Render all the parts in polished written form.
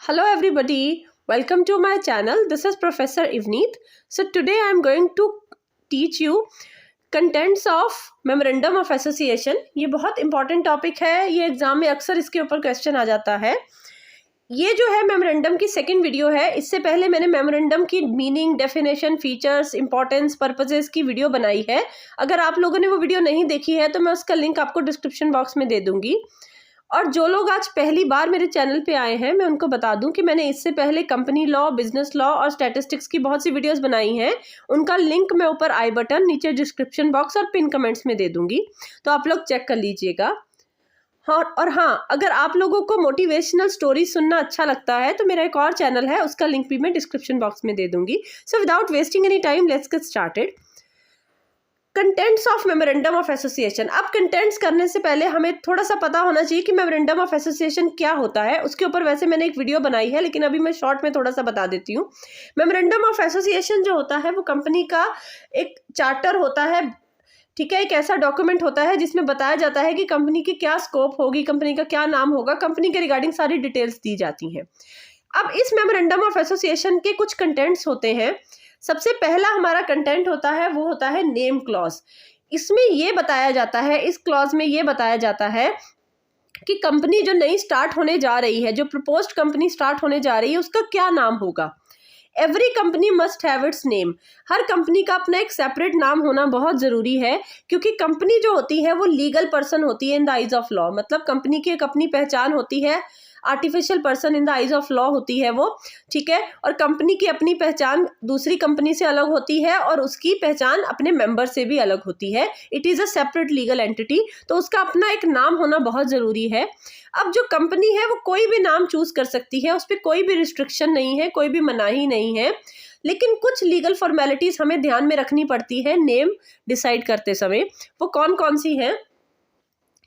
Hello everybody, welcome to my channel. This is Professor Ivneet. So today I am going to teach you contents of Memorandum of Association. ये बहुत important topic है, ये exam में अक्सर इसके ऊपर question आ जाता है. ये जो है मेमोरेंडम की सेकंड वीडियो है. इससे पहले मैंने मेमोरेंडम की meaning, definition, features, importance, purposes की वीडियो बनाई है. अगर आप लोगों ने वो वीडियो नहीं देखी है तो मैं उसका लिंक आपको डिस्क्रिप्शन बॉक्स में दे दूंगी. और जो लोग आज पहली बार मेरे चैनल पे आए हैं, मैं उनको बता दूं कि मैंने इससे पहले कंपनी लॉ, बिजनेस लॉ और स्टैटिस्टिक्स की बहुत सी वीडियोस बनाई हैं. उनका लिंक मैं ऊपर आई बटन, नीचे डिस्क्रिप्शन बॉक्स और पिन कमेंट्स में दे दूंगी, तो आप लोग चेक कर लीजिएगा. हाँ, अगर आप लोगों को मोटिवेशनल स्टोरी सुनना अच्छा लगता है तो मेरा एक और चैनल है, उसका लिंक भी मैं डिस्क्रिप्शन बॉक्स में दे दूंगी. So without wasting any time, let's get started. Contents of memorandum of association. अब कंटेंट्स करने से पहले हमें थोड़ा सा पता होना चाहिए कि मेमोरेंडम ऑफ एसोसिएशन क्या होता है. उसके ऊपर वैसे मैंने एक वीडियो बनाई है, लेकिन अभी मैं शॉर्ट में थोड़ा सा बता देती हूँ. मेमोरेंडम ऑफ एसोसिएशन जो होता है वो कंपनी का एक चार्टर होता है, ठीक है. एक ऐसा डॉक्यूमेंट होता है जिसमें बताया जाता है कि कंपनी की क्या स्कोप होगी, कंपनी का क्या नाम होगा, कंपनी के रिगार्डिंग सारी डिटेल्स दी जाती हैं. अब इस मेमोरेंडम ऑफ एसोसिएशन के कुछ कंटेंट्स होते हैं. सबसे पहला हमारा कंटेंट होता है वो होता है नेम क्लॉज. इसमें ये बताया जाता है, इस क्लॉज में ये बताया जाता है कि कंपनी जो नई स्टार्ट होने जा रही है, जो प्रपोज्ड कंपनी स्टार्ट होने जा रही है, उसका क्या नाम होगा. Every company must have it's name. Her company का अपना एक सेपरेट नाम होना बहुत ज़रूरी है, क्योंकि कंपनी जो होती है वो लीगल पर्सन होती है in the eyes of law. मतलब कंपनी की एक अपनी पहचान होती है, artificial person in the eyes of law होती है वो, ठीक है. और कंपनी की अपनी पहचान दूसरी कंपनी से अलग होती है और उसकी पहचान अपने मेंबर से भी अलग होती है. It is a separate legal entity, तो उसका अपना एक नाम होना बहुत ज़रूरी है. अब जो कंपनी है वो कोई भी नाम चूज कर सकती है, उस पर कोई भी रिस्ट्रिक्शन नहीं है, कोई भी मनाही नहीं है. लेकिन कुछ लीगल फॉर्मेलिटीज हमें ध्यान में रखनी पड़ती है नेम डिसाइड करते समय. वो कौन कौन सी हैं.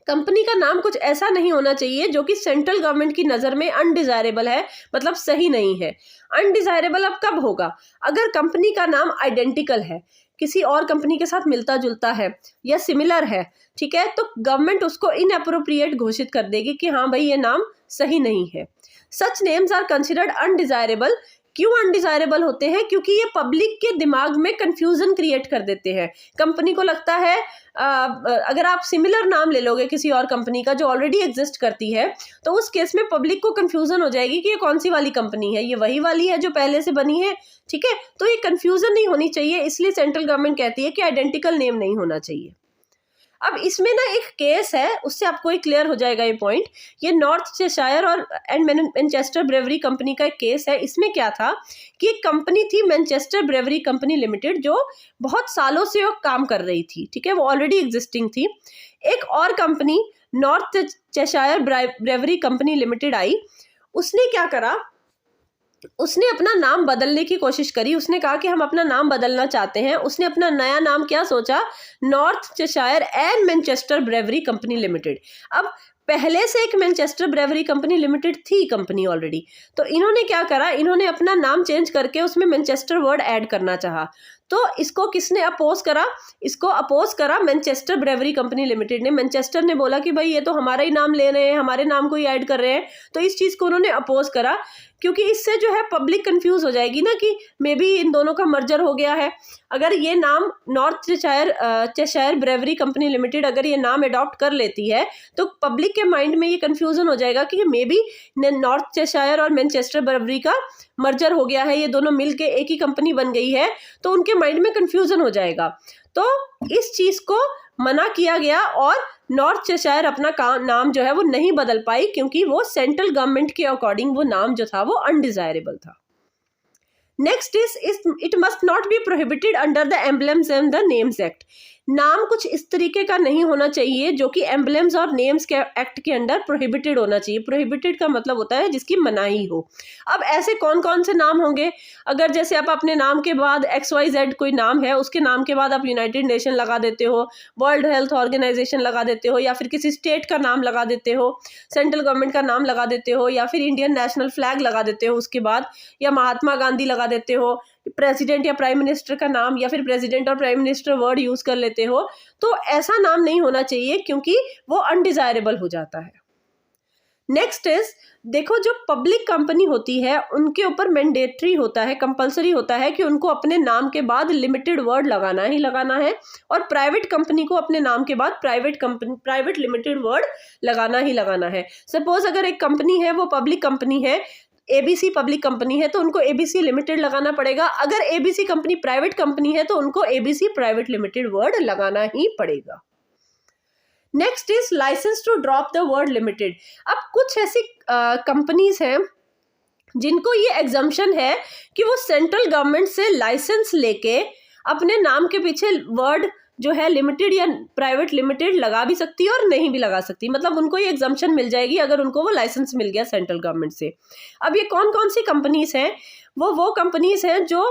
कंपनी का नाम कुछ ऐसा नहीं होना चाहिए जो कि सेंट्रल गवर्नमेंट की नज़र में अनडिजायरेबल है, मतलब सही नहीं है. अनडिजायरेबल अब कब होगा. अगर कंपनी का नाम आइडेंटिकल है, किसी और कंपनी के साथ मिलता जुलता है या सिमिलर है, ठीक है, तो गवर्नमेंट उसको इनएप्रोप्रिएट घोषित कर देगी कि हाँ भाई ये नाम सही नहीं है. सच नेम्स आर कंसिडर्ड अनडिजायरेबल. क्यों अनडिजायरेबल होते हैं. क्योंकि ये पब्लिक के दिमाग में कंफ्यूजन क्रिएट कर देते हैं. कंपनी को लगता है अगर आप सिमिलर नाम ले लोगे किसी और कंपनी का जो ऑलरेडी एग्जिस्ट करती है, तो उस केस में पब्लिक को कंफ्यूजन हो जाएगी कि ये कौन सी वाली कंपनी है, ये वही वाली है जो पहले से बनी है, ठीक है. तो ये कंफ्यूजन नहीं होनी चाहिए, इसलिए सेंट्रल गवर्नमेंट कहती है कि आइडेंटिकल नेम नहीं होना चाहिए. अब इसमें ना एक केस है, उससे आपको ही क्लियर हो जाएगा ये पॉइंट. ये नॉर्थ चेशायर और मैनचेस्टर ब्रेवरी कंपनी का एक केस है. इसमें क्या था कि एक कंपनी थी मैनचेस्टर ब्रेवरी कंपनी लिमिटेड, जो बहुत सालों से वो काम कर रही थी, ठीक है, वो ऑलरेडी एग्जिस्टिंग थी. एक और company North Cheshire Brewery Company Limited आई. उसने क्या करा, उसने अपना नाम बदलने की कोशिश करी. उसने कहा कि हम अपना नाम बदलना चाहते हैं. उसने अपना नया नाम क्या सोचा, north Cheshire and Manchester bravery Company limited. अब पहले से एक मैनचेस्टर ब्रेवरी कंपनी लिमिटेड थी कंपनी ऑलरेडी, तो इन्होंने क्या करा, इन्होंने अपना नाम चेंज करके उसमें मैनचेस्टर वर्ड ऐड करना चाहा. तो इसको किसने अपोज करा, इसको अपोज करा मैनचेस्टर ब्रेवरी कंपनी लिमिटेड ने. मैनचेस्टर ने बोला कि भाई ये तो हमारा ही नाम ले रहे हैं, हमारे नाम को ही ऐड कर रहे हैं. तो इस चीज़ को उन्होंने अपोज करा, क्योंकि इससे जो है पब्लिक कंफ्यूज हो जाएगी ना कि मे बी इन दोनों का मर्जर हो गया है. अगर ये नाम north Cheshire Brewery Company limited अगर ये नाम अडॉप्ट कर लेती है, तो पब्लिक के माइंड में ये कंफ्यूजन हो जाएगा कि मे बी नॉर्थ चेशायर और मैनचेस्टर ब्रेवरी का मर्जर हो गया है, ये दोनों मिलके एक ही कंपनी बन गई है. तो उनके माइंड में कंफ्यूजन हो जाएगा. तो इस चीज़ को मना किया गया और नॉर्थ चेशायर अपना नाम जो है वो नहीं बदल पाई, क्योंकि वो सेंट्रल गवर्नमेंट के अकॉर्डिंग वो नाम जो था वो अनडिजायरेबल था. Next is it must not be prohibited under the emblems and the names act. नाम कुछ इस तरीके का नहीं होना चाहिए जो कि एम्बलम्स और नेम्स के एक्ट के अंडर प्रोहिबिटेड होना चाहिए. प्रोहिबिटेड का मतलब होता है जिसकी मनाही हो. अब ऐसे कौन कौन से नाम होंगे. अगर जैसे आप अपने नाम के बाद XYZ कोई नाम है, उसके नाम के बाद आप यूनाइटेड नेशन लगा देते हो, वर्ल्ड हेल्थ ऑर्गेनाइजेशन लगा देते हो, या फिर किसी स्टेट का नाम लगा देते हो, सेंट्रल गवर्नमेंट का नाम लगा देते हो, या फिर इंडियन नेशनल फ्लैग लगा देते हो उसके बाद, या महात्मा गांधी लगा देते हो, प्रेसिडेंट या प्राइम मिनिस्टर का नाम, या फिर प्रेसिडेंट और प्राइम मिनिस्टर वर्ड यूज कर लेते हो, तो ऐसा नाम नहीं होना चाहिए, क्योंकि वो अनडिजायरेबल हो जाता है. नेक्स्ट इज, देखो जो पब्लिक कंपनी होती है उनके ऊपर मैंडेटरी होता है, कंपलसरी होता है कि उनको अपने नाम के बाद लिमिटेड वर्ड लगाना ही लगाना है, और प्राइवेट कंपनी को अपने नाम के बाद प्राइवेट लिमिटेड वर्ड लगाना ही लगाना है। सपोज अगर एक कंपनी है वो पब्लिक कंपनी है, एबीसी पब्लिक कंपनी है, तो उनको एबीसी लिमिटेड लगाना पड़ेगा। अगर एबीसी कंपनी प्राइवेट कंपनी है तो उनको एबीसी प्राइवेट लिमिटेड वर्ड लगाना ही पड़ेगा। Next is license to drop the word limited. अब कुछ ऐसी कंपनीज हैं जिनको ये एग्जम्पशन है कि वो सेंट्रल गवर्नमेंट से लाइसेंस लेके अपने नाम के पीछे वर्ड जो है लिमिटेड या प्राइवेट लिमिटेड लगा भी सकती है और नहीं भी लगा सकती, मतलब उनको ये एग्जम्पशन मिल जाएगी अगर उनको वो लाइसेंस मिल गया सेंट्रल गवर्नमेंट से। अब ये कौन कौन सी कंपनीज हैं? वो कंपनीज हैं जो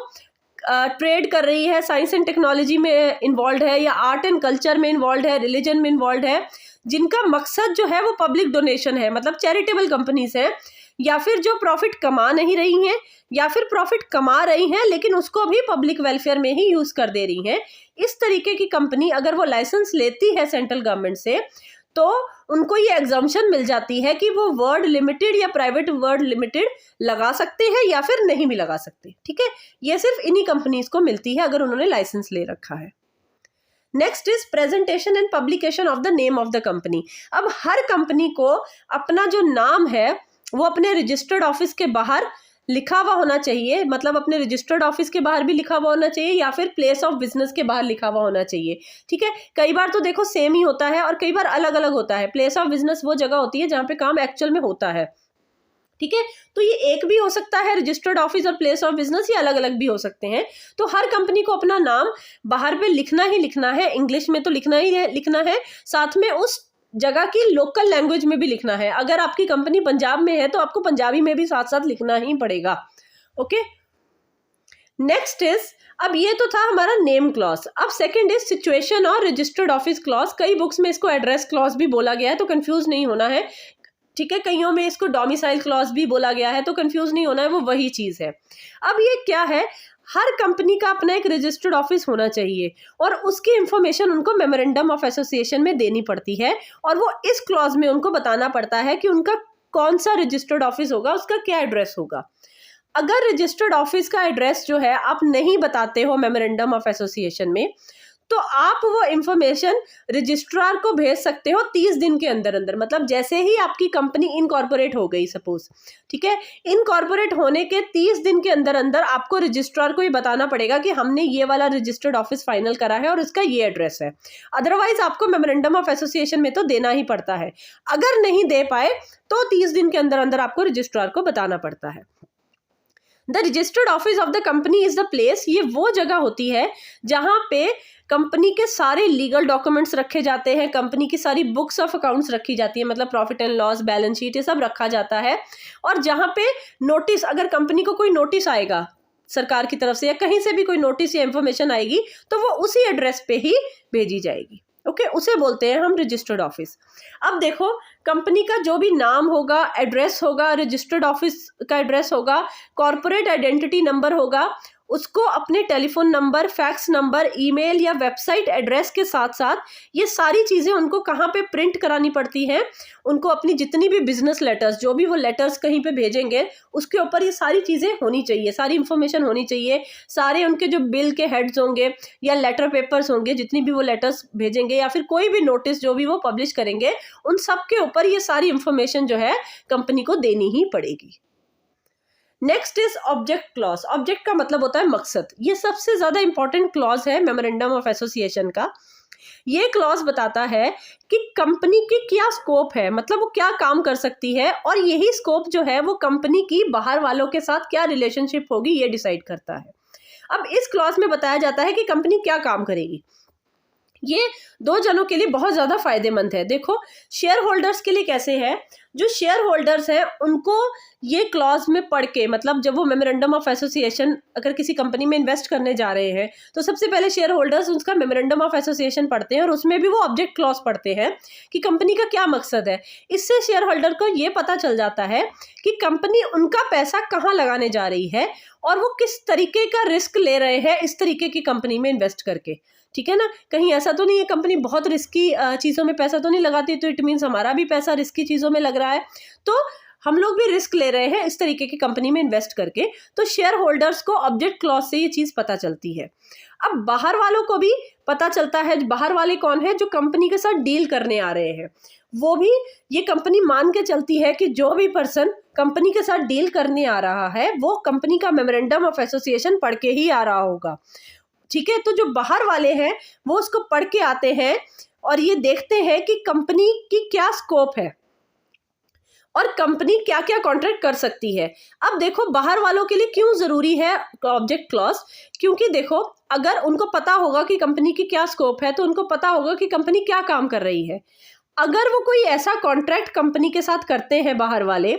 ट्रेड कर रही है, साइंस एंड टेक्नोलॉजी में इन्वॉल्व है, या आर्ट एंड कल्चर में इन्वॉल्व है, रिलीजन में इन्वॉल्व है, जिनका मकसद जो है वो पब्लिक डोनेशन है, मतलब चैरिटेबल कंपनीज हैं, या फिर जो प्रॉफिट कमा नहीं रही हैं, या फिर प्रॉफिट कमा रही हैं लेकिन उसको भी पब्लिक वेलफेयर में ही यूज कर दे रही हैं। इस तरीके की कंपनी अगर वो लाइसेंस लेती है सेंट्रल गवर्नमेंट से तो उनको ये एग्जम्पशन मिल जाती है कि वो वर्ड लिमिटेड या प्राइवेट वर्ड लिमिटेड लगा सकते हैं या फिर नहीं भी लगा सकते। ठीक है, ये सिर्फ इन्हीं कंपनीज को मिलती है अगर उन्होंने लाइसेंस ले रखा है। Next is presentation and publication of the name of the company. अब हर कंपनी को अपना जो नाम है वो अपने रजिस्टर्ड ऑफिस के बाहर लिखा हुआ होना चाहिए, मतलब अपने रजिस्टर्ड ऑफिस के बाहर भी लिखा हुआ होना चाहिए या फिर प्लेस ऑफ बिजनेस के बाहर लिखा हुआ होना चाहिए। ठीक है, कई बार तो देखो सेम ही होता है और कई बार अलग अलग होता है। प्लेस ऑफ बिजनेस वो जगह होती है जहाँ पे काम एक्चुअल में होता है। ठीक है, तो ये एक भी हो सकता है रजिस्टर्ड ऑफिस और प्लेस ऑफ बिजनेस, ये अलग अलग भी हो सकते हैं। तो हर कंपनी को अपना नाम बाहर पे लिखना ही लिखना है, इंग्लिश में तो लिखना ही लिखना है, साथ में उस जगह की लोकल लैंग्वेज में भी लिखना है। अगर आपकी कंपनी पंजाब में है तो आपको पंजाबी में भी साथ साथ लिखना ही पड़ेगा। ओके, नेक्स्ट इज, अब ये तो था हमारा नेम क्लॉज। अब सेकंड इज सिचुएशन और रजिस्टर्ड ऑफिस क्लॉज। कई बुक्स में इसको एड्रेस क्लॉज भी बोला गया है, तो कंफ्यूज नहीं होना है। ठीक है, कईयों में इसको डोमिसाइल क्लॉज भी बोला गया है, तो कंफ्यूज नहीं होना है, वो वही चीज है। अब ये क्या है, हर कंपनी का अपना एक रजिस्टर्ड ऑफिस होना चाहिए और उसकी इंफॉर्मेशन उनको मेमोरेंडम ऑफ एसोसिएशन में देनी पड़ती है, और वो इस क्लॉज में उनको बताना पड़ता है कि उनका कौन सा रजिस्टर्ड ऑफिस होगा, उसका क्या एड्रेस होगा। अगर रजिस्टर्ड ऑफिस का एड्रेस जो है आप नहीं बताते हो मेमोरेंडम ऑफ एसोसिएशन में, तो आप वो इंफॉर्मेशन रजिस्ट्रार को भेज सकते हो 30 दिन के अंदर अंदर। मतलब जैसे ही आपकी कंपनी इनकॉर्पोरेट हो गई सपोज, ठीक है, इनकॉर्पोरेट होने के 30 दिन के अंदर अंदर आपको रजिस्ट्रार को ये बताना पड़ेगा कि हमने ये वाला रजिस्टर्ड ऑफिस फाइनल करा है और इसका ये एड्रेस है। अदरवाइज आपको मेमोरेंडम ऑफ एसोसिएशन में तो देना ही पड़ता है। अगर नहीं दे पाए तो 30 दिन के अंदर अंदर आपको रजिस्ट्रार को बताना पड़ता है। The registered office of the company is the place, ये वो जगह होती है जहां पे कंपनी के सारे लीगल डॉक्यूमेंट्स रखे जाते हैं, कंपनी की सारी बुक्स ऑफ अकाउंट्स रखी जाती है, मतलब profit and loss, balance sheet, ये सब रखा जाता है। और जहां पे नोटिस, अगर कंपनी को कोई नोटिस आएगा सरकार की तरफ से या कहीं से भी कोई नोटिस या इंफॉर्मेशन आएगी तो वो उसी एड्रेस पे ही भेजी जाएगी। ओके, उसे बोलते हैं हम रजिस्टर्ड ऑफिस। अब देखो, कंपनी का जो भी नाम होगा, एड्रेस होगा, रजिस्टर्ड ऑफिस का एड्रेस होगा, कॉर्पोरेट आइडेंटिटी नंबर होगा, उसको अपने telephone number, fax number, email या वेबसाइट एड्रेस के साथ साथ ये सारी चीज़ें उनको कहाँ पे प्रिंट करानी पड़ती हैं, उनको अपनी जितनी भी बिजनेस लेटर्स, जो भी वो लेटर्स कहीं पे भेजेंगे उसके ऊपर ये सारी चीज़ें होनी चाहिए, सारी इंफॉर्मेशन होनी चाहिए। सारे उनके जो बिल के हेड्स होंगे या लेटर पेपर्स होंगे, जितनी भी वो लेटर्स भेजेंगे या फिर कोई भी नोटिस जो भी वो पब्लिश करेंगे, उन सब के ऊपर ये सारी इंफॉर्मेशन जो है कंपनी को देनी ही पड़ेगी। Next is object clause. Object का मतलब होता है मकसद। ये सबसे ज्यादा इंपॉर्टेंट क्लॉज है मेमोरेंडम ऑफ एसोसिएशन का। ये क्लॉज बताता है कि कंपनी की क्या स्कोप है, मतलब वो क्या काम कर सकती है, और यही स्कोप जो है वो कंपनी की बाहर वालों के साथ क्या रिलेशनशिप होगी ये डिसाइड करता है। अब इस क्लॉज में बताया जाता है कि कंपनी क्या काम करेगी। ये दो जनों के लिए बहुत ज़्यादा फायदेमंद है। देखो, शेयर होल्डर्स के लिए कैसे है, जो शेयर होल्डर्स हैं उनको ये क्लॉज में पढ़ के, मतलब जब वो मेमोरेंडम ऑफ एसोसिएशन अगर किसी कंपनी में इन्वेस्ट करने जा रहे हैं तो सबसे पहले शेयर होल्डर्स उसका मेमोरेंडम ऑफ एसोसिएशन पढ़ते हैं और उसमें भी वो ऑब्जेक्ट क्लॉज पढ़ते हैं कि कंपनी का क्या मकसद है। इससे शेयर होल्डर को ये पता चल जाता है कि कंपनी उनका पैसा कहाँ लगाने जा रही है और वो किस तरीके का रिस्क ले रहे हैं इस तरीके की कंपनी में इन्वेस्ट करके। ठीक है ना। कहीं ऐसा तो नहीं है कंपनी बहुत रिस्की चीज़ों में पैसा तो नहीं लगाती, तो इट मीन्स हमारा भी पैसा रिस्की चीज़ों में लग रहा है, तो हम लोग भी रिस्क ले रहे हैं इस तरीके की कंपनी में इन्वेस्ट करके। तो शेयर होल्डर्स को ऑब्जेक्ट क्लॉज से ये चीज़ पता चलती है। अब बाहर वालों को भी पता चलता है। बाहर वाले कौन है? जो कंपनी के साथ डील करने आ रहे हैं, वो भी ये कंपनी मान के चलती है कि जो भी पर्सन कंपनी के साथ डील करने आ रहा है वो कंपनी का मेमोरेंडम ऑफ एसोसिएशन पढ़ के ही आ रहा होगा। ठीक है, तो जो बाहर वाले हैं वो उसको पढ़ के आते हैं और ये देखते हैं कि कंपनी की क्या स्कोप है और कंपनी क्या क्या कॉन्ट्रैक्ट कर सकती है। अब देखो बाहर वालों के लिए क्यों ज़रूरी है ऑब्जेक्ट क्लॉज, क्योंकि देखो अगर उनको पता होगा कि कंपनी की क्या स्कोप है तो उनको पता होगा कि कंपनी क्या काम कर रही है। अगर वो कोई ऐसा कॉन्ट्रैक्ट कंपनी के साथ करते हैं बाहर वाले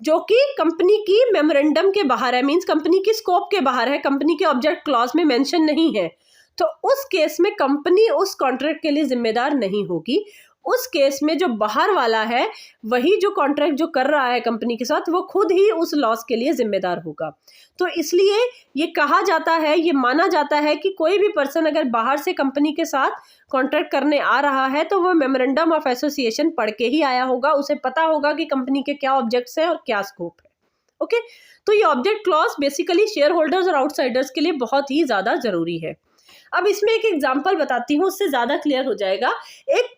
जो कि कंपनी की मेमोरेंडम के बाहर है, मींस कंपनी की स्कोप के बाहर है, कंपनी के ऑब्जेक्ट क्लॉज में मेंशन नहीं है, तो उस केस में कंपनी उस कॉन्ट्रैक्ट के लिए जिम्मेदार नहीं होगी। उस केस में जो बाहर वाला है वही जो कॉन्ट्रैक्ट जो कर रहा है कंपनी के साथ वो खुद ही उस लॉस के लिए जिम्मेदार होगा। तो इसलिए ये कहा जाता है, ये माना जाता है कि कोई भी पर्सन अगर बाहर से कंपनी के साथ कॉन्ट्रैक्ट करने आ रहा है तो वो मेमोरेंडम ऑफ एसोसिएशन पढ़ के ही आया होगा, उसे पता होगा कि कंपनी के क्या ऑब्जेक्ट्स हैं और क्या स्कोप है। ओके, तो ये object clause basically share holders और आउटसाइडर्स के लिए बहुत ही ज़्यादा ज़रूरी है। अब इसमें एक एग्जाम्पल बताती हूँ, उससे ज़्यादा क्लियर हो जाएगा। एक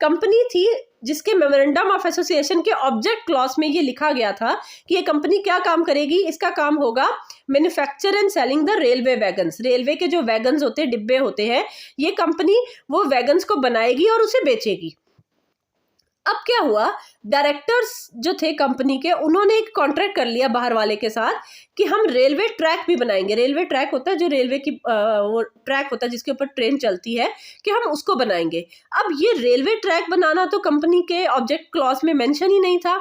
कंपनी थी जिसके मेमोरेंडम ऑफ एसोसिएशन के ऑब्जेक्ट क्लॉज में ये लिखा गया था कि ये कंपनी क्या काम करेगी। इसका काम होगा manufacture and selling the railway wagons. Railway के जो वैगन्स होते हैं, डिब्बे होते हैं, ये कंपनी वो वैगन्स को बनाएगी और उसे बेचेगी। अब क्या हुआ, डायरेक्टर्स जो थे कंपनी के उन्होंने एक कॉन्ट्रैक्ट कर लिया बाहर वाले के साथ कि हम रेलवे ट्रैक भी बनाएंगे। रेलवे ट्रैक होता है जो रेलवे की वो ट्रैक होता है जिसके ऊपर ट्रेन चलती है, कि हम उसको बनाएंगे। अब ये रेलवे ट्रैक बनाना तो कंपनी के ऑब्जेक्ट क्लॉज में मेंशन ही नहीं था।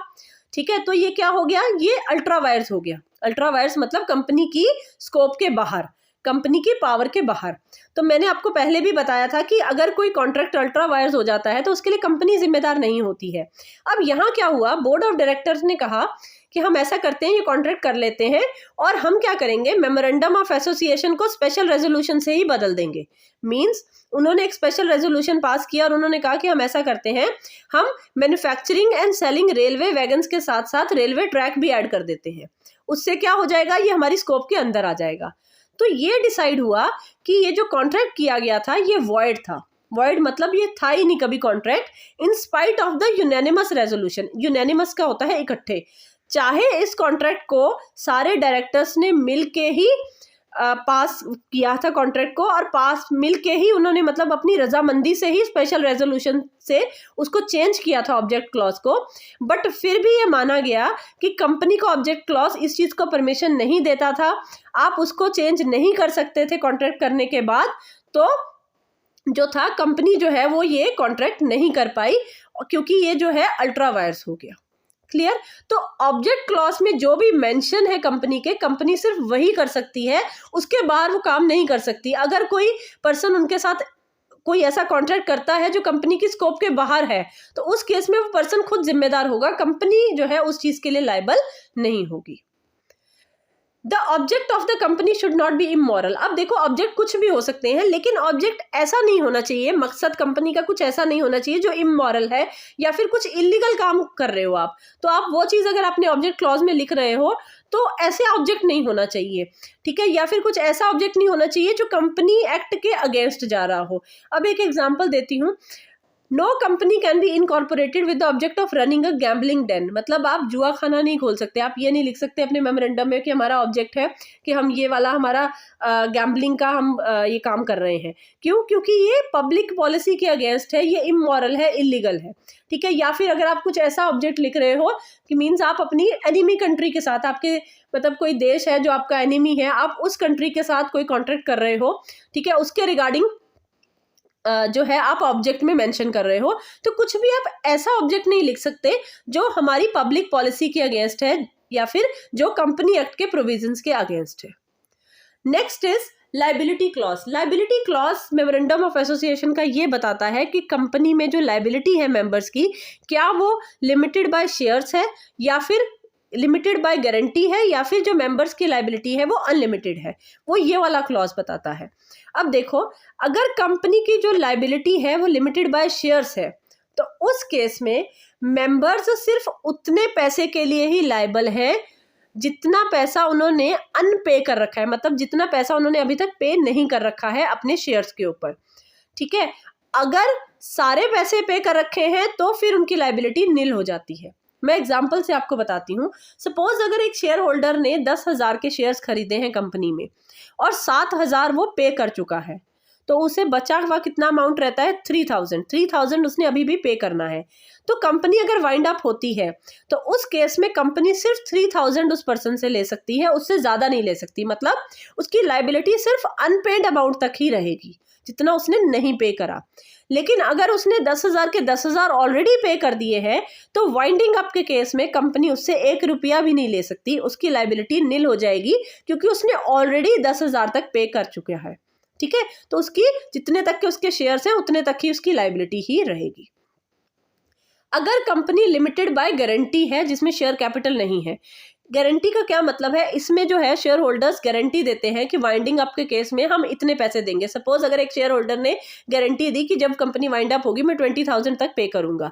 ठीक है, तो ये क्या हो गया, ये अल्ट्रा वायर्स हो गया। अल्ट्रा वायर्स मतलब कंपनी की स्कोप के बाहर, कंपनी की पावर के बाहर। तो मैंने आपको पहले भी बताया था कि अगर कोई कॉन्ट्रैक्ट अल्ट्रा वायर्स हो जाता है तो उसके लिए कंपनी जिम्मेदार नहीं होती है। अब यहाँ क्या हुआ, बोर्ड ऑफ डायरेक्टर्स ने कहा कि हम ऐसा करते हैं, ये कॉन्ट्रैक्ट कर लेते हैं और हम क्या करेंगे, मेमोरेंडम ऑफ एसोसिएशन को स्पेशल रेजोल्यूशन से ही बदल देंगे। मीन्स उन्होंने एक स्पेशल रेजोल्यूशन पास किया और उन्होंने कहा कि हम ऐसा करते हैं, हम manufacturing and selling railway wagons के साथ साथ रेलवे ट्रैक भी ऐड कर देते हैं। उससे क्या हो जाएगा, ये हमारी स्कोप के अंदर आ जाएगा। तो ये डिसाइड हुआ कि ये जो कॉन्ट्रैक्ट किया गया था ये वॉइड था। वॉइड मतलब ये था ही नहीं कभी contract, in spite of the unanimous resolution. Unanimous का होता है इकट्ठे, चाहे इस कॉन्ट्रैक्ट को सारे डायरेक्टर्स ने मिल के ही पास किया था कॉन्ट्रैक्ट को, और पास मिल के ही उन्होंने मतलब अपनी रजामंदी से ही स्पेशल रेजोल्यूशन से उसको चेंज किया था ऑब्जेक्ट क्लॉज को। बट फिर भी ये माना गया कि कंपनी का ऑब्जेक्ट क्लॉज इस चीज़ को परमिशन नहीं देता था, आप उसको चेंज नहीं कर सकते थे कॉन्ट्रैक्ट करने के बाद। तो जो था कंपनी जो है वो ये कॉन्ट्रैक्ट नहीं कर पाई क्योंकि ये जो है अल्ट्रा वायर्स हो गया। क्लियर? तो ऑब्जेक्ट क्लॉज में जो भी मेंशन है कंपनी के, कंपनी सिर्फ वही कर सकती है, उसके बाहर वो काम नहीं कर सकती। अगर कोई पर्सन उनके साथ कोई ऐसा कॉन्ट्रैक्ट करता है जो कंपनी की स्कोप के बाहर है तो उस केस में वो पर्सन खुद जिम्मेदार होगा, कंपनी जो है उस चीज के लिए लायबल नहीं होगी। The object of the company should not be immoral. अब देखो ऑब्जेक्ट कुछ भी हो सकते हैं, लेकिन ऑब्जेक्ट ऐसा नहीं होना चाहिए, मकसद कंपनी का कुछ ऐसा नहीं होना चाहिए जो इमोरल है या फिर कुछ इलीगल काम कर रहे हो आप। तो आप वो चीज़ अगर अपने ऑब्जेक्ट क्लॉज में लिख रहे हो तो ऐसे ऑब्जेक्ट नहीं होना चाहिए। ठीक है, या फिर कुछ ऐसा ऑब्जेक्ट नहीं होना चाहिए जो कंपनी एक्ट के अगेंस्ट जा रहा हो। अब एक एग्जाम्पल देती हूँ, no company can be incorporated with the object of running a gambling den. मतलब आप जुआ खाना नहीं खोल सकते, आप ये नहीं लिख सकते अपने मेमोरेंडम में कि हमारा ऑब्जेक्ट है कि हम ये वाला हमारा गैम्बलिंग का हम ये काम कर रहे हैं। क्यों? क्योंकि ये पब्लिक पॉलिसी के अगेंस्ट है, ये इमोरल है, इलीगल है। ठीक है, या फिर अगर आप कुछ ऐसा ऑब्जेक्ट लिख रहे हो कि मीन्स आप अपनी एनिमी कंट्री के साथ, आपके मतलब कोई देश है जो आपका एनिमी है, आप उस कंट्री के साथ कोई कॉन्ट्रैक्ट कर रहे हो, ठीक है, उसके रिगार्डिंग जो है आप ऑब्जेक्ट में मेंशन कर रहे हो, तो कुछ भी आप ऐसा ऑब्जेक्ट नहीं लिख सकते जो हमारी पब्लिक पॉलिसी के अगेंस्ट है या फिर जो कंपनी एक्ट के प्रोविजंस के अगेंस्ट है। Next is liability clause. Liability clause memorandum of association का ये बताता है कि कंपनी में जो लाइबिलिटी है मेंबर्स की, क्या वो लिमिटेड बाय शेयर्स है या फिर लिमिटेड बाय गारंटी है या फिर जो मेंबर्स की लायबिलिटी है वो अनलिमिटेड है, वो ये वाला क्लॉज बताता है। अब देखो, अगर कंपनी की जो लायबिलिटी है वो लिमिटेड बाय शेयर्स है, तो उस केस में मेंबर्स सिर्फ उतने पैसे के लिए ही लायबल है जितना पैसा उन्होंने अनपे कर रखा है, मतलब जितना पैसा उन्होंने अभी तक पे नहीं कर रखा है अपने शेयर्स के ऊपर। ठीक है, अगर सारे पैसे पे कर रखे हैं तो फिर उनकी लायबिलिटी नील हो जाती है। मैं एग्जांपल से आपको बताती हूँ। सपोज अगर एक शेयर होल्डर ने 10,000 के शेयर्स खरीदे हैं कंपनी में और 7,000 वो पे कर चुका है, तो उसे बचा हुआ कितना अमाउंट रहता है? 3,000 उसने अभी भी पे करना है। तो कंपनी अगर वाइंड अप होती है तो उस केस में कंपनी सिर्फ 3,000 उस पर्सन से ले सकती है, उससे ज़्यादा नहीं ले सकती। मतलब उसकी लायबिलिटी सिर्फ अनपेड अमाउंट तक ही रहेगी, जितना उसने नहीं पे करा। लेकिन अगर उसने 10,000 के 10,000 ऑलरेडी पे कर दिए हैं तो वाइंडिंग अप के केस में कंपनी उससे 1 रुपया भी नहीं ले सकती, उसकी लायबिलिटी नील हो जाएगी क्योंकि उसने ऑलरेडी 10,000 तक पे कर चुका है। ठीक है, तो उसकी जितने तक के उसके शेयर्स हैं उतने तक ही उसकी लायबिलिटी ही रहेगी। अगर कंपनी लिमिटेड बाय गारंटी है जिसमें शेयर कैपिटल नहीं है, गारंटी का क्या मतलब है? इसमें जो है शेयर होल्डर्स गारंटी देते हैं कि वाइंडिंग अप के केस में हम इतने पैसे देंगे। सपोज अगर एक शेयर होल्डर ने गारंटी दी कि जब कंपनी वाइंड अप होगी मैं 20,000 तक पे करूंगा।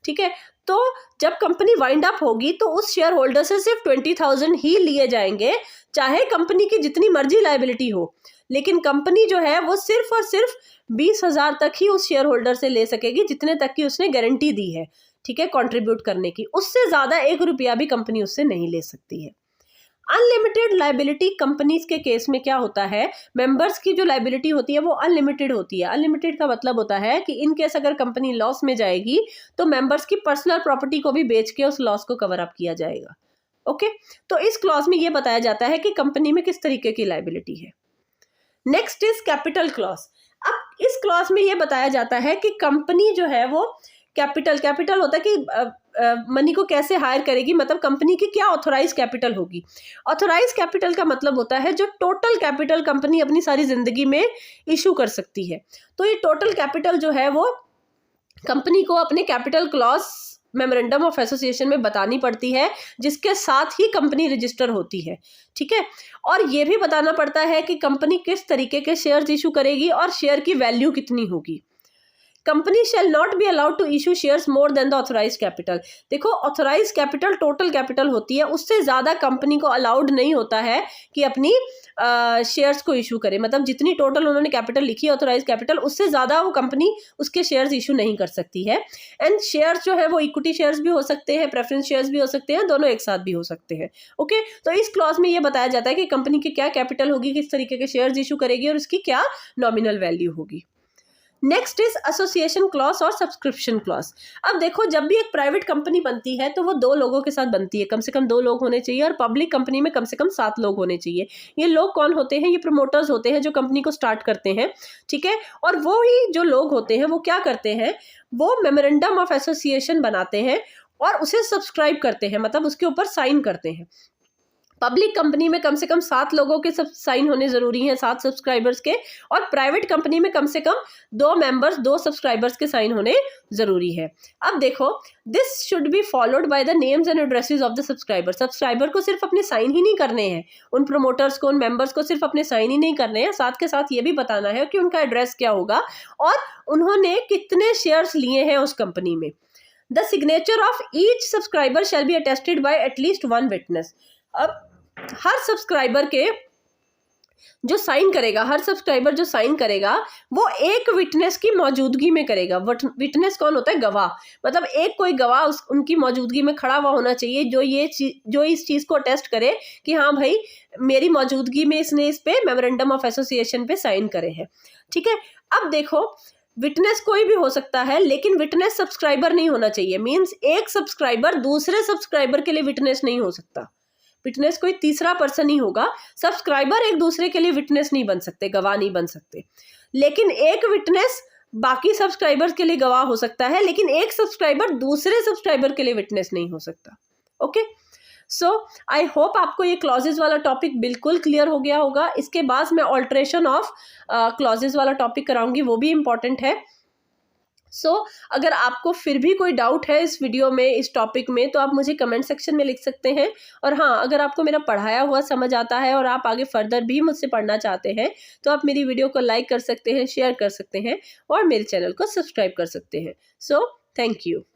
ठीक है, तो जब कंपनी वाइंड अप होगी तो उस शेयर होल्डर से सिर्फ 20,000 ही लिए जाएंगे, चाहे कंपनी की जितनी मर्जी लायबिलिटी हो। लेकिन कंपनी जो है वो सिर्फ और सिर्फ 20,000 तक ही उस शेयर होल्डर से ले सकेगी जितने तक की उसने गारंटी दी है। ठीक है, कंट्रीब्यूट करने की, उससे ज्यादा 1 रुपया भी कंपनी उससे नहीं ले सकती है। अनलिमिटेड लायबिलिटी कंपनीज के केस में क्या होता है? मेंबर्स की जो लायबिलिटी होती है वो अनलिमिटेड होती है। अनलिमिटेड का मतलब होता है कि इन केस अगर कंपनी लॉस में जाएगी तो मेंबर्स की पर्सनल प्रॉपर्टी को भी बेच के उस लॉस को कवर अप किया जाएगा। ओके, तो इस क्लॉज में ये बताया जाता है कि कंपनी में किस तरीके की लायबिलिटी है। Next is capital clause. अब इस क्लॉज में ये बताया जाता है कि कंपनी जो है वो कैपिटल होता है कि मनी को कैसे हायर करेगी, मतलब कंपनी की क्या ऑथोराइज कैपिटल होगी। ऑथोराइज कैपिटल का मतलब होता है जो टोटल कैपिटल कंपनी अपनी सारी जिंदगी में इशू कर सकती है। तो ये टोटल कैपिटल जो है वो कंपनी को अपने capital clause memorandum of association में बतानी पड़ती है, जिसके साथ ही कंपनी रजिस्टर होती है। ठीक है, और ये भी बताना पड़ता है कि कंपनी किस तरीके के शेयर्स इशू करेगी और शेयर की वैल्यू कितनी होगी। Company shall not be allowed to issue shares more than the authorise capital. देखो, ऑथोराइज कैपिटल टोटल कैपिटल होती है, उससे ज़्यादा कंपनी को अलाउड नहीं होता है कि अपनी शेयर्स को इशू करे। मतलब जितनी टोटल उन्होंने कैपिटल लिखी है ऑथोराइज कैपिटल, उससे ज़्यादा वो कंपनी उसके शेयर्स इशू नहीं कर सकती है। एंड शेयर्स जो है वो इक्विटी शेयर्स भी हो सकते हैं, प्रेफरेंस शेयर्स भी हो सकते हैं, दोनों एक साथ भी हो सकते हैं। ओके, तो इस क्लॉज में ये बताया जाता है कि कंपनी की क्या कैपिटल होगी, किस तरीके के शेयर्स इशू करेगी और उसकी क्या नॉमिनल वैल्यू होगी। नेक्स्ट इज एसोसिएशन क्लॉज और सब्सक्रिप्शन क्लॉज। अब देखो, जब भी एक प्राइवेट कंपनी बनती है तो वो 2 लोगों के साथ बनती है, कम से कम 2 लोग होने चाहिए, और पब्लिक कंपनी में कम से कम 7 लोग होने चाहिए। ये लोग कौन होते हैं? ये प्रमोटर्स होते हैं जो कंपनी को स्टार्ट करते हैं। ठीक है, और वो ही जो लोग होते हैं वो क्या करते हैं? वो मेमोरेंडम ऑफ एसोसिएशन बनाते हैं और उसे सब्सक्राइब करते हैं, मतलब उसके ऊपर साइन करते हैं। पब्लिक कंपनी में कम से कम 7 लोगों के सब साइन होने जरूरी हैं, 7 सब्सक्राइबर्स के, और प्राइवेट कंपनी में कम से कम 2 मेंबर्स 2 सब्सक्राइबर्स के साइन होने जरूरी है। अब देखो, this should be followed by the names and addresses of the subscriber. Subscriber को सिर्फ अपने साइन ही नहीं करने हैं, उन प्रमोटर्स को, उन मेंबर्स को सिर्फ अपने साइन ही नहीं करने हैं, साथ के साथ ये भी बताना है कि उनका एड्रेस क्या होगा और उन्होंने कितने शेयर्स लिए हैं उस कंपनी में। The signature of each subscriber shall be attested bye at least 1 witness. अब हर सब्सक्राइबर के जो साइन करेगा, हर सब्सक्राइबर जो साइन करेगा वो एक विटनेस की मौजूदगी में करेगा। विटनेस कौन होता है? गवाह। मतलब एक कोई गवाह उनकी मौजूदगी में खड़ा हुआ होना चाहिए जो इस चीज को अटेस्ट करे कि हाँ भाई, मेरी मौजूदगी में इसने इस पे मेमोरेंडम ऑफ एसोसिएशन पे साइन करे हैं। ठीक है, अब देखो, विटनेस कोई भी हो सकता है, लेकिन विटनेस सब्सक्राइबर नहीं होना चाहिए। मीन्स एक सब्सक्राइबर दूसरे सब्सक्राइबर के लिए विटनेस नहीं हो सकता। विटनेस कोई तीसरा पर्सन ही होगा। सब्सक्राइबर एक दूसरे के लिए विटनेस नहीं बन सकते, गवाह नहीं बन सकते। लेकिन एक विटनेस बाकी सब्सक्राइबर्स के लिए गवाह हो सकता है, लेकिन एक सब्सक्राइबर दूसरे सब्सक्राइबर के लिए विटनेस नहीं हो सकता। ओके, सो आई होप आपको ये क्लॉजेज वाला टॉपिक बिल्कुल क्लियर हो गया होगा। इसके बाद मैं ऑल्ट्रेशन ऑफ क्लॉजेज वाला टॉपिक कराऊंगी, वो भी इंपॉर्टेंट है। अगर आपको फिर भी कोई डाउट है इस वीडियो में, इस टॉपिक में, तो आप मुझे कमेंट सेक्शन में लिख सकते हैं। और हाँ, अगर आपको मेरा पढ़ाया हुआ समझ आता है और आप आगे फर्दर भी मुझसे पढ़ना चाहते हैं तो आप मेरी वीडियो को लाइक कर सकते हैं, शेयर कर सकते हैं और मेरे चैनल को सब्सक्राइब कर सकते हैं। Thank you.